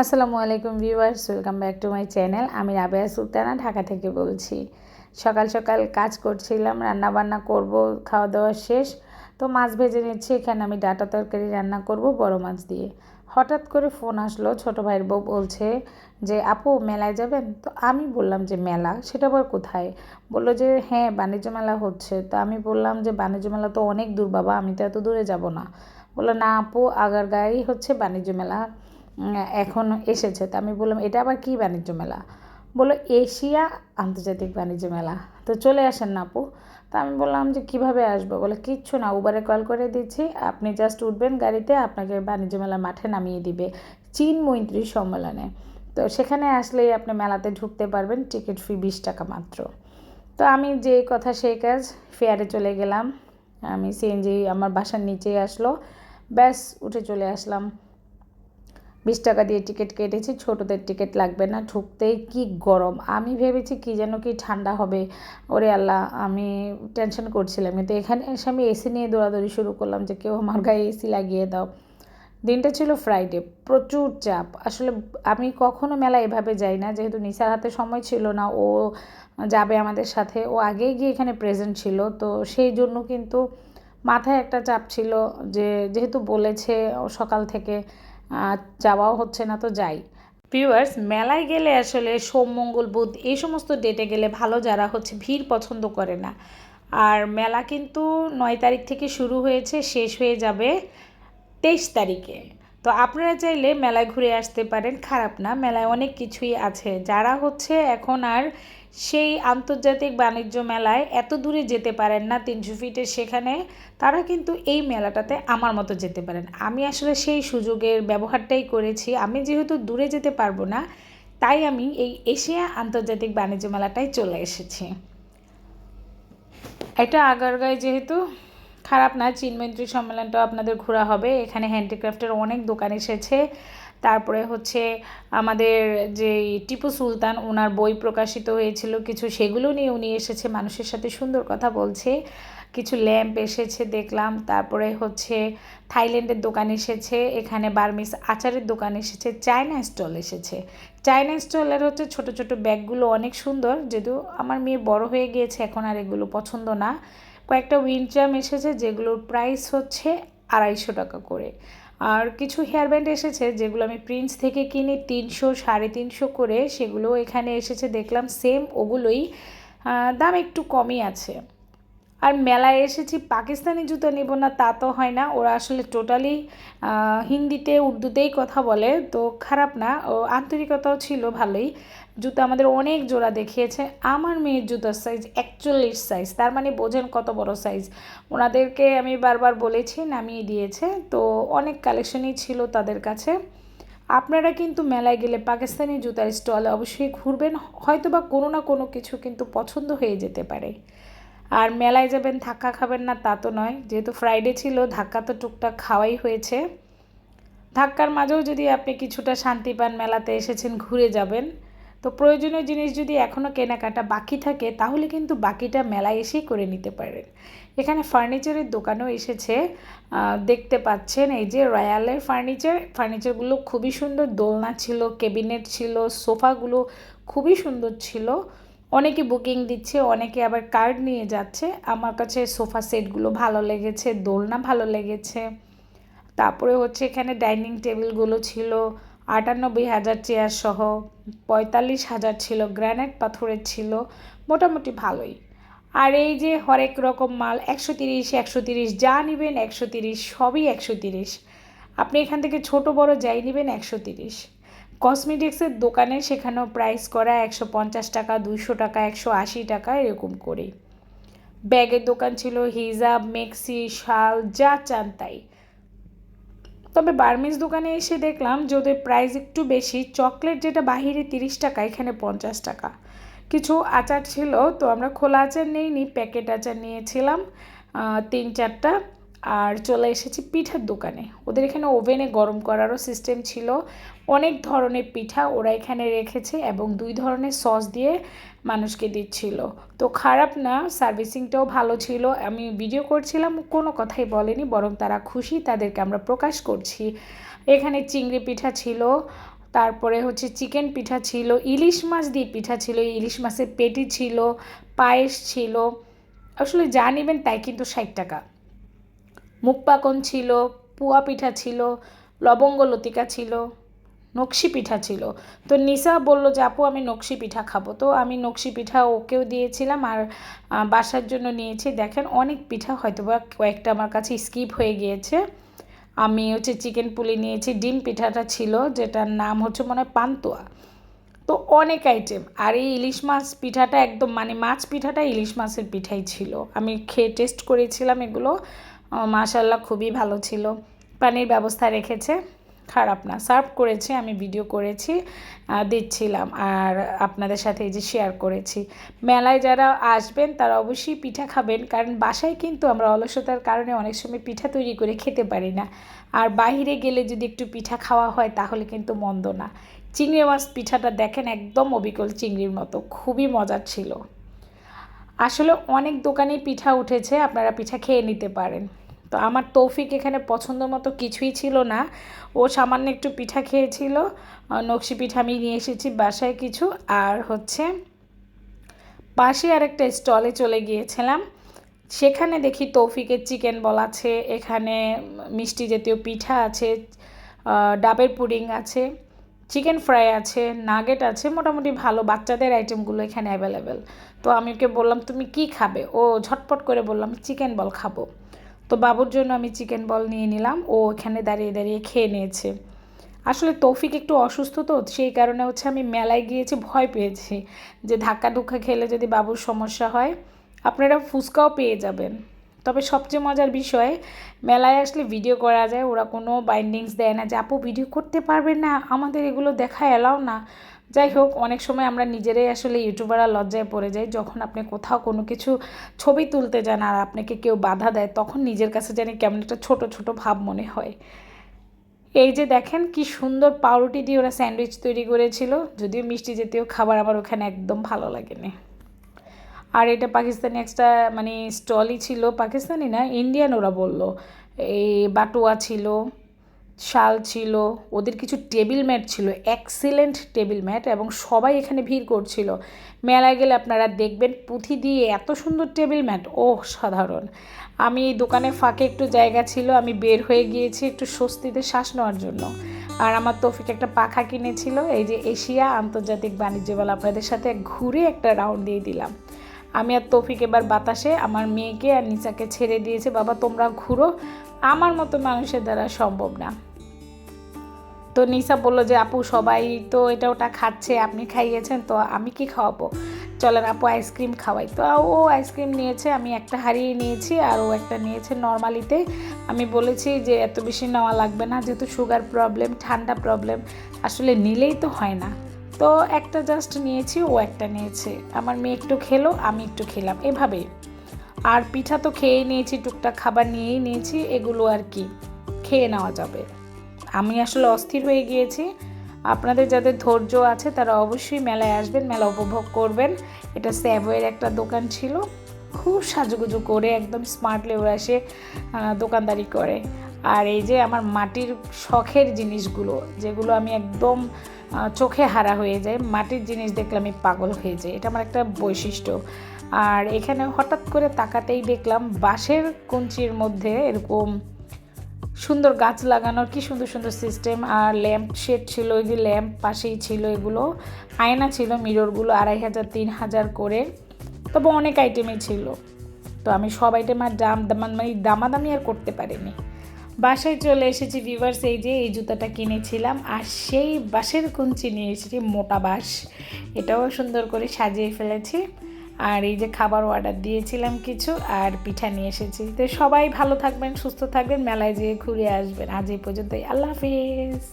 আসসালামু আলাইকুম viewers, welcome back to my channel. আমি রাবেয়া সুলতানা ঢাকা থেকে বলছি। সকাল সকাল কাজ করছিলাম, রান্না বান্না করব, খাওয়া দাওয়া শেষ। তো মাছ ভেজে নিচ্ছি। এখানে আমি ডাটা তরকারি রান্না করব বড় মাছ দিয়ে। হঠাৎ করে ফোন আসলো, ছোট ভাইয়ের বউ বলছে যে আপু মেলায় যাবেন। তো আমি বললাম যে মেলা, সেটা আবার কোথায়? বললো যে হ্যাঁ বাণিজ্য মেলা হচ্ছে। তো আমি বললাম যে বাণিজ্য মেলা তো অনেক দূর বাবা, আমি তো এত দূরে যাব না। বললো না আপু, আগারগাঁয়েই হচ্ছে বাণিজ্য মেলা এখন এসেছে। তো আমি বললাম এটা আবার কী বাণিজ্য মেলা? বললো এশিয়া আন্তর্জাতিক বাণিজ্য মেলা। তো চলে আসেন না আপু। তো আমি বললাম যে কিভাবে আসবো? বলে কিচ্ছু না, উবারে কল করে দিচ্ছি, আপনি জাস্ট উঠবেন গাড়িতে, আপনাকে বাণিজ্য মেলার মাঠে নামিয়ে দিবে চীন মৈত্রী সম্মেলনে। তো সেখানে আসলেই আপনি মেলাতে ঢুকতে পারবেন, টিকিট ফি 20 টাকা মাত্র। তো আমি যে কথা সেই কাজ, ফেয়ারে চলে গেলাম। আমি সিএনজি আমার বাসার নিচেই আসলো, ব্যাস উঠে চলে আসলাম। 20 টাকা দিয়ে টিকিট কেটেছি, ছোটোদের টিকিট লাগবে না। ঢুকতেই কি গরম, আমি ভেবেছি কি যেন কি ঠান্ডা হবে। ওরে আল্লাহ, আমি টেনশন করছিলাম। কিন্তু এখানে এসে আমি এসি নিয়ে দৌড়াদৌড়ি শুরু করলাম যে কেউ আমার গায়ে এসি লাগিয়ে দাও। দিনটা ছিল ফ্রাইডে, প্রচুর চাপ। আসলে আমি কখনো মেলা এভাবে যাই না, যেহেতু নিসার হাতে সময় ছিল না, ও যাবে আমাদের সাথে, ও আগেই গিয়ে এখানে প্রেজেন্ট ছিল। তো সেই জন্য কিন্তু মাথায় একটা চাপ ছিল যে যেহেতু বলেছে সকাল থেকে যাওয়াও হচ্ছে না, তো যাই। ভিউয়ার্স, মেলায় গেলে আসলে সোম মঙ্গল বুধ এই সমস্ত ডেটে গেলে ভালো, যারা হচ্ছে ভিড় পছন্দ করে না। আর মেলা কিন্তু 9 তারিখ থেকে শুরু হয়েছে, শেষ হয়ে যাবে 23 তারিখে। তো আপনারা চাইলে মেলায় ঘুরে আসতে পারেন, খারাপ না। মেলায় অনেক কিছুই আছে। যারা হচ্ছে এখন আর সেই আন্তর্জাতিক বাণিজ্য মেলায় এত দূরে যেতে পারেন না 300 ফিটের সেখানে, তারা কিন্তু এই মেলাটাতে আমার মতো যেতে পারেন। আমি আসলে সেই সুযোগের ব্যবহারটাই করেছি। আমি যেহেতু দূরে যেতে পারবো না, তাই আমি এই এশিয়া আন্তর্জাতিক বাণিজ্য মেলাটায় চলে এসেছি। এটা আগারগাঁও, যেহেতু খারাপ না। চীনমৈত্রী সম্মেলনটাও আপনাদের ঘোরা হবে। এখানে হ্যান্ডিক্রাফটের অনেক দোকান এসেছে। তারপরে হচ্ছে আমাদের যে টিপু সুলতান, ওনার বই প্রকাশিত হয়েছিল কিছু, সেগুলো নিয়ে উনি এসেছে, মানুষের সাথে সুন্দর কথা বলছে। কিছু ল্যাম্প এসেছে দেখলাম। তারপরে হচ্ছে থাইল্যান্ডের দোকান এসেছে, এখানে বার্মিজ আচারের দোকান এসেছে, চায়না স্টল এসেছে। চায়না স্টলের হচ্ছে ছোট ছোট ব্যাগগুলো অনেক সুন্দর, যদিও আমার মেয়ে বড় হয়ে গিয়েছে, এখন আর এগুলো পছন্দ না। কয়েকটা উইন্ডচাম এসেছে, যেগুলোর প্রাইস হচ্ছে 250 টাকা করে। আর কিছু হেয়ার ব্যান্ড এসেছে, যেগুলো আমি প্রিন্স থেকে কিনি 300 350 করে, সেগুলো এখানে এসেছে দেখলাম সেম ওগুলোই, দাম একটু কমই আছে। আর মেলায় এসেছি পাকিস্তানি জুতো নেব না তা তো হয় না, ওরা আসলে টোটালি হিন্দিতে উর্দুতেই কথা বলে, তো খারাপ না, ও আন্তরিকতাও ছিল ভালোই। জুতো আমাদের অনেক জোড়া দেখিয়েছে। আমার মেয়ের জুতোর সাইজ 41 সাইজ, তার মানে বোঝেন কত বড় সাইজ। ওনাদেরকে আমি বারবার বলেছি, নামিয়ে দিয়েছে। তো অনেক কালেকশনই ছিল তাদের কাছে। আপনারা কিন্তু মেলায় গেলে পাকিস্তানি জুতার স্টলে অবশ্যই ঘুরবেন, হয়তো বা কোনো না কোনো কিছু কিন্তু পছন্দ হয়ে যেতে পারে। আর মেলায় যাবেন ধাক্কা খাবেন না তা তো নয়, যেহেতু ফ্রাইডে ছিল, ধাক্কা তো টুকটাক খাওয়াই হয়েছে। ধাক্কার মাঝেও যদি আপনি কিছুটা শান্তি পান, মেলাতে এসেছেন ঘুরে যাবেন। তো প্রয়োজনীয় জিনিস যদি এখনও কেনাকাটা বাকি থাকে, তাহলে কিন্তু বাকিটা মেলায় এসেই করে নিতে পারেন। এখানে ফার্নিচারের দোকানও এসেছে, দেখতে পাচ্ছেন এই যে রয়্যালের ফার্নিচারগুলো খুবই সুন্দর। দোলনা ছিল, ক্যাবিনেট ছিল, সোফাগুলো খুবই সুন্দর ছিল। অনেকে বুকিং দিচ্ছে, অনেকে আবার কার্ড নিয়ে যাচ্ছে। আমার কাছে সোফা সেটগুলো ভালো লেগেছে, দোলনা ভালো লেগেছে। তারপরে হচ্ছে এখানে ডাইনিং টেবিলগুলো ছিল 98,000 চেয়ার সহ, 45,000 ছিল, গ্রানাইট পাথরের ছিল, মোটামুটি ভালোই। আর এই যে হরেক রকম মাল 130 130, যা নেবেন 130, সবই 130। আপনি এখান থেকে ছোট বড় যাই নেবেন 130। কসমেটিক্সের দোকানে সেখানেও প্রাইস করা 150 টাকা, 200 টাকা, 180 টাকা, এরকম করে। ব্যাগের দোকান ছিল, হিজাব, মেক্সি, শাল, যা চান তাই। তবে বার্মিজ দোকানে এসে দেখলাম যে ওদের প্রাইস একটু বেশি। চকলেট যেটা বাহিরে 30 টাকা, এখানে 50 টাকা। কিছু আচার ছিল, তো আমরা খোলা আচার নিইনি, প্যাকেট আচার নিয়েছিলাম 3-4টা। আর চলে এসেছি পিঠার দোকানে। ওদের এখানে ওভেনে গরম করারও সিস্টেম ছিল। অনেক ধরনের পিঠা ওরা এখানে রেখেছে, এবং 2 ধরনের সস দিয়ে মানুষকে দিচ্ছিল। তো খারাপ না, সার্ভিসিংটাও ভালো ছিল। আমি ভিডিও করছিলাম, কোনো কথাই বলেনি, বরং তারা খুশি, তাদেরকে আমরা প্রকাশ করছি। এখানে চিংড়ি পিঠা ছিল, তারপরে হচ্ছে চিকেন পিঠা ছিল, ইলিশ মাছ দিয়ে পিঠা ছিল, ইলিশ মাছের পেটি ছিল, পায়েস ছিল, আসলে যা নেবেন তাই কিন্তু 60 টাকা। মুখ পাকন ছিল, পুয়া পিঠা ছিল, লবঙ্গ লতিকা ছিল, নকশি পিঠা ছিল। তো নিসা বলল যে আপু আমি নকশি পিঠা খাবো, তো আমি নকশি পিঠা ওকেও দিয়েছিলাম আর বাসার জন্য নিয়েছি। দেখেন অনেক পিঠা, হয়তো বা কয়েকটা আমার কাছে স্কিপ হয়ে গিয়েছে। আমি হচ্ছে চিকেন পুলি নিয়েছি, ডিম পিঠাটা ছিল যেটার নাম হচ্ছে মনে হয় পান্তুয়া। তো অনেক আইটেম। আর এই ইলিশ মাছ পিঠাটা একদম মানে মাছ পিঠাটা ইলিশ মাছের পিঠাই ছিল। আমি খেয়ে টেস্ট করেছিলাম এগুলো, মাশাল্লাহ খুবই ভালো ছিল। পানির ব্যবস্থা রেখেছে, খারাপ না। সার্ভ করেছে, আমি ভিডিও করেছি, দিচ্ছিলাম আর আপনাদের সাথে এই যে শেয়ার করেছি। মেলায় যারা আসবেন তারা অবশ্যই পিঠা খাবেন, কারণ বাসায় কিন্তু আমরা অলসতার কারণে অনেক সময় পিঠা তৈরি করে খেতে পারি না। আর বাইরে গেলে যদি একটু পিঠা খাওয়া হয় তাহলে কিন্তু মন্দ না। চিংড়ি মাছ পিঠাটা দেখেন একদম অবিকল চিংড়ির মতো, খুবই মজার ছিল। আসলে অনেক দোকানে পিঠা উঠেছে, আপনারা পিঠা খেয়ে নিতে পারেন। তো আমার তৌফিক এখানে পছন্দ মতো কিছুই ছিল না, ও সামান্য একটু পিঠা খেয়েছিল। নকশি পিঠা আমি নিয়ে এসেছি বাসায় কিছু, আর হচ্ছে পাশে আরেকটা স্টলে চলে গিয়েছিলাম, সেখানে দেখি তৌফিকের চিকেন বল আছে, এখানে মিষ্টি জাতীয় পিঠা আছে, ডাবের পুডিং আছে, চিকেন ফ্রাই আছে, নাগেট আছে, মোটামুটি ভালো বাচ্চাদের আইটেমগুলো এখানে অ্যাভেলেবেল। তো আমি ওকে বললাম তুমি কি খাবে, ও ঝটপট করে বললাম চিকেন বল খাবো। তো বাবুর জন্য আমি চিকেন বল নিয়ে নিলাম, ও এখানে দাঁড়িয়ে দাঁড়িয়ে খেয়ে নিয়েছে। আসলে তৌফিক একটু অসুস্থ, তো সেই কারণে হচ্ছে আমি মেলায় গিয়েছি, ভয় পেয়েছি যে ধাক্কা ধুক্কা খেলে যদি বাবুর সমস্যা হয়। আপনারা ফুচকাও পেয়ে যাবেন। তবে সবচেয়ে মজার বিষয়, মেলায় আসলে ভিডিও করা যায়, ওরা কোনো বাইন্ডিংস দেয় না যে আপু ভিডিও করতে পারবে না, আমাদের এগুলো দেখা এলাও না। যাই হোক, অনেক সময় আমরা নিজেরাই আসলে ইউটিউবাররা লজ্জায় পড়ে যাই, যখন আপনি কোথাও কোনো কিছু ছবি তুলতে যান আর আপনাকে কেউ বাধা দেয়, তখন নিজের কাছে জানি কেমন একটা ছোট ছোট ভাব মনে হয়। এই যে দেখেন কি সুন্দর পাউরুটি দিয়ে ওরা স্যান্ডউইচ তৈরি করেছিল, যদিও মিষ্টি জাতীয় খাবার আমার ওখানে একদম ভালো লাগেনি। আর এটা পাকিস্তানি একটা মানে স্টলই ছিল, পাকিস্তানি না ইন্ডিয়ান ওরা বলল। এই বাটুয়া ছিল, শাল ছিল, ওদের কিছু টেবিল ম্যাট ছিল, এক্সিলেন্ট টেবিল ম্যাট, এবং সবাই এখানে ভিড় করছিল। মেলায় গেলে আপনারা দেখবেন পুঁথি দিয়ে এত সুন্দর টেবিল ম্যাট, ও সাধারণ। আমি এই দোকানের ফাঁকে একটু জায়গা ছিল, আমি বের হয়ে গিয়েছি একটু স্বস্তিতে শ্বাস নেওয়ার জন্য। আর আমার তৌফিক একটা পাখা কিনেছিল, এই যে এশিয়া আন্তর্জাতিক বাণিজ্য মেলা, আপনাদের সাথে ঘুরে একটা রাউন্ড দিয়ে দিলাম। আমি আর তৌফিক এবার বাতাসে আমার মেয়েকে আর নিচাকে ছেড়ে দিয়েছে, বাবা তোমরা ঘুরো, আমার মতো মানুষের দ্বারা সম্ভব না। তো নিসা বললো যে আপু সবাই তো এটা ওটা খাচ্ছে, আপনি খাইয়েছেন, তো আমি কি খাওয়াবো, চলেন আপু আইসক্রিম খাওয়াই। তো ও আইসক্রিম নিয়েছে, আমি একটা হারিয়ে নিয়েছি আর ও একটা নিয়েছে নর্মালিতে। আমি বলেছি যে এত বেশি নেওয়া লাগবে না, যেহেতু সুগার প্রবলেম, ঠান্ডা প্রবলেম, আসলে নিলেই তো হয় না। তো একটা জাস্ট নিয়েছি, ও একটা নিয়েছে, আমার মেয়ে একটু খেলো, আমি একটু খেলাম, এভাবেই। আর পিঠা তো খেয়েই নিয়েছি, টুকটাক খাবার নিয়েই নিয়েছি, এগুলো আর কি খেয়ে নেওয়া যাবে। আমি আসলে অস্থির হয়ে গিয়েছি। আপনাদের যাদের ধৈর্য আছে তারা অবশ্যই মেলায় আসবেন, মেলা উপভোগ করবেন। এটা স্যাভয়ের একটা দোকান ছিল, খুব সাজুগুজু করে একদম স্মার্টলি ওরা এসে দোকানদারি করে। আর এই যে আমার মাটির শখের জিনিসগুলো, যেগুলো আমি একদম চোখে হারা হয়ে যায়, মাটির জিনিস দেখলে আমি পাগল হয়ে যাই, এটা আমার একটা বৈশিষ্ট্য। আর এখানে হঠাৎ করে তাকাতেই দেখলাম বাঁশের কঞ্চির মধ্যে এরকম সুন্দর গাছ লাগানোর কি সুন্দর সুন্দর সিস্টেম, আর ল্যাম্প শেড ছিল, ওই যে ল্যাম্প পাশেই ছিল, এগুলো আয়না ছিল, মিররগুলো 2500 3000 করে, তবে অনেক আইটেমই ছিল। তো আমি সব আইটেম আর মানে দামাদামি আর করতে পারিনি। বাসায় চলে এসেছি ভিউয়ার্স, এই যে এই জুতাটা কিনেছিলাম, আর সেই বাঁশের কঞ্চি নিয়ে এসেছি, মোটা বাঁশ, এটাও সুন্দর করে সাজিয়ে ফেলেছি। আর এই যে খাবার অর্ডার দিয়েছিলাম কিছু, আর পিঠা নিয়ে এসেছি। তো সবাই ভালো থাকবেন, সুস্থ থাকবেন, মেলায় যেয়ে ঘুরে আসবেন। আজ এই পর্যন্তই, আল্লাহ হাফিজ।